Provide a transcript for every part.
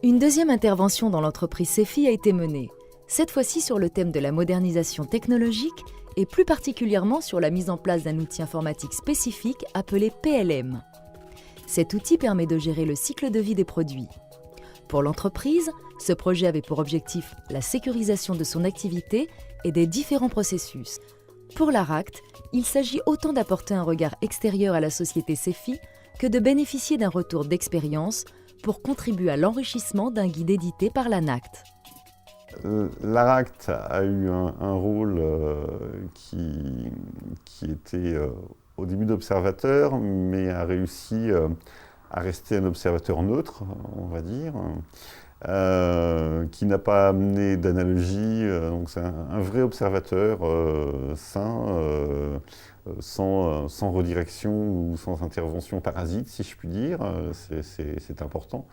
Une deuxième intervention dans l'entreprise CEFI a été menée, cette fois-ci sur le thème de la modernisation technologique et plus particulièrement sur la mise en place d'un outil informatique spécifique appelé PLM. Cet outil permet de gérer le cycle de vie des produits. Pour l'entreprise, ce projet avait pour objectif la sécurisation de son activité et des différents processus. Pour l'ARACT, il s'agit autant d'apporter un regard extérieur à la société CEFI que de bénéficier d'un retour d'expérience pour contribuer à l'enrichissement d'un guide édité par l'ANACT. L'ARACT a eu un rôle qui était au début d'observateur, mais a réussi à rester un observateur neutre, on va dire, qui n'a pas amené d'analogie. Donc c'est un vrai observateur sain, sans redirection ou sans intervention parasite, si je puis dire. C'est important.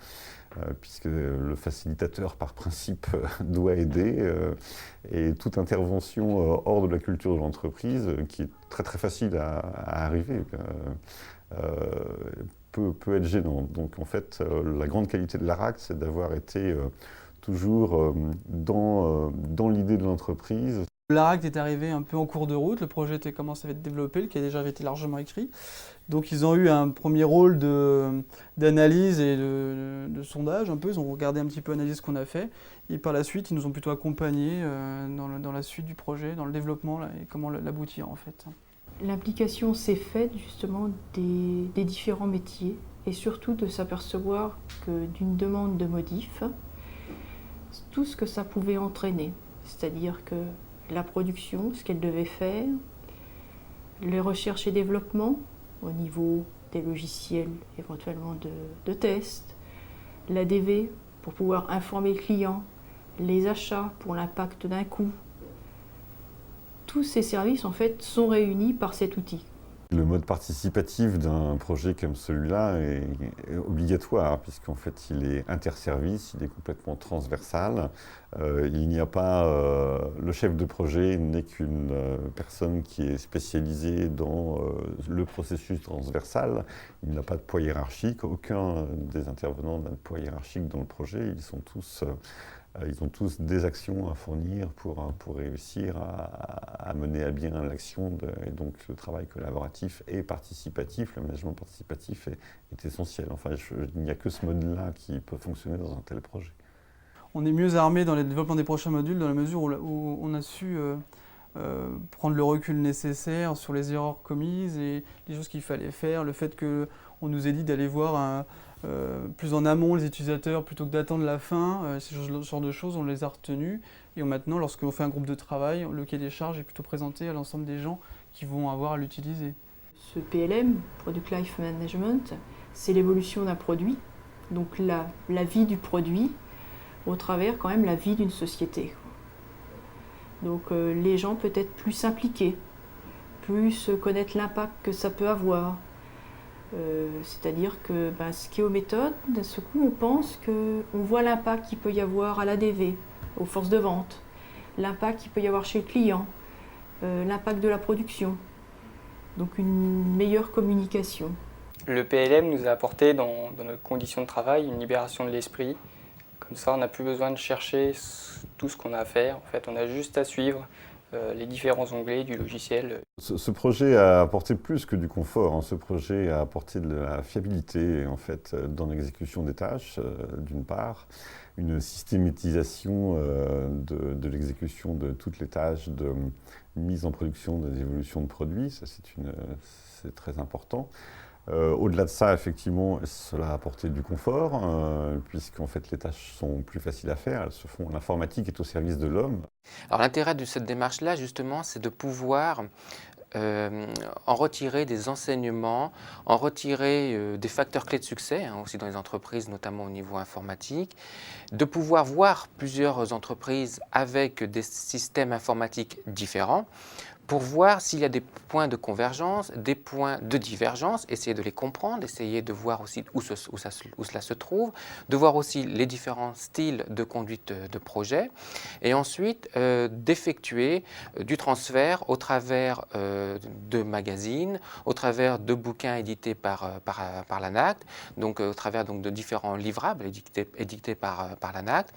Puisque le facilitateur, par principe, doit aider, et toute intervention hors de la culture de l'entreprise, qui est très très facile à arriver, peut être gênante. Donc en fait, la grande qualité de l'ARACT, c'est d'avoir été toujours dans l'idée de l'entreprise. L'ARACT est arrivé un peu en cours de route, le projet était commencé à être développé, le cahier déjà avait été largement écrit. Donc ils ont eu un premier rôle d'analyse et de sondage un peu, ils ont regardé un petit peu analyser ce qu'on a fait. Et par la suite, ils nous ont plutôt accompagnés dans la suite du projet, dans le développement là, et comment l'aboutir en fait. L'implication s'est faite justement des différents métiers et surtout de s'apercevoir que d'une demande de modif, tout ce que ça pouvait entraîner, c'est-à-dire que la production, ce qu'elle devait faire, les recherches et développement au niveau des logiciels éventuellement de test, l'ADV pour pouvoir informer le client, les achats pour l'impact d'un coût. Tous ces services en fait sont réunis par cet outil. Le mode participatif d'un projet comme celui-là est obligatoire, puisqu'en fait il est interservice, il est complètement transversal. Il n'y a pas, le chef de projet n'est qu'une personne qui est spécialisée dans le processus transversal. Il n'a pas de poids hiérarchique, aucun des intervenants n'a de poids hiérarchique dans le projet. Ils ont tous des actions à fournir pour réussir à mener à bien l'action. Et donc le travail collaboratif et participatif, le management participatif est essentiel. Enfin, il n'y a que ce mode-là qui peut fonctionner dans un tel projet. On est mieux armé dans le développement des prochains modules dans la mesure où on a su prendre le recul nécessaire sur les erreurs commises et les choses qu'il fallait faire. Le fait qu'on nous ait dit d'aller voir plus en amont les utilisateurs plutôt que d'attendre la fin, ce genre de choses, on les a retenues. Et maintenant, lorsqu'on fait un groupe de travail, le cahier des charges est plutôt présenté à l'ensemble des gens qui vont avoir à l'utiliser. Ce PLM, Product Life Management, c'est l'évolution d'un produit, donc la vie du produit au travers quand même la vie d'une société. Donc les gens peuvent être plus s'impliquer, plus connaître l'impact que ça peut avoir. C'est-à-dire que Schéométhode, d'un seul coup, on pense qu'on voit l'impact qu'il peut y avoir à l'ADV, aux forces de vente, l'impact qu'il peut y avoir chez le client, l'impact de la production. Donc une meilleure communication. Le PLM nous a apporté dans notre condition de travail une libération de l'esprit. Comme ça, on n'a plus besoin de chercher tout ce qu'on a à faire. En fait, on a juste à suivre les différents onglets du logiciel. Ce projet a apporté plus que du confort. Ce projet a apporté de la fiabilité en fait, dans l'exécution des tâches, d'une part, une systématisation de l'exécution de toutes les tâches de mise en production des évolutions de produits. Ça, c'est très important. Au-delà de ça, effectivement, cela a apporté du confort, puisqu'en fait les tâches sont plus faciles à faire, elles se font, l'informatique est au service de l'homme. Alors l'intérêt de cette démarche-là, justement, c'est de pouvoir en retirer des enseignements, en retirer des facteurs clés de succès, aussi dans les entreprises, notamment au niveau informatique, de pouvoir voir plusieurs entreprises avec des systèmes informatiques différents, pour voir s'il y a des points de convergence, des points de divergence, essayer de les comprendre, essayer de voir aussi où cela se trouve, de voir aussi les différents styles de conduite de projet, et ensuite d'effectuer du transfert au travers de magazines, au travers de bouquins édités par l'ANACT, donc au travers donc, de différents livrables édictés par l'ANACT,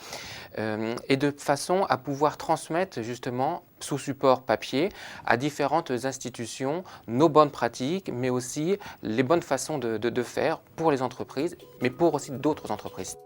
et de façon à pouvoir transmettre justement sous support papier à différentes institutions nos bonnes pratiques, mais aussi les bonnes façons de faire pour les entreprises, mais pour aussi d'autres entreprises.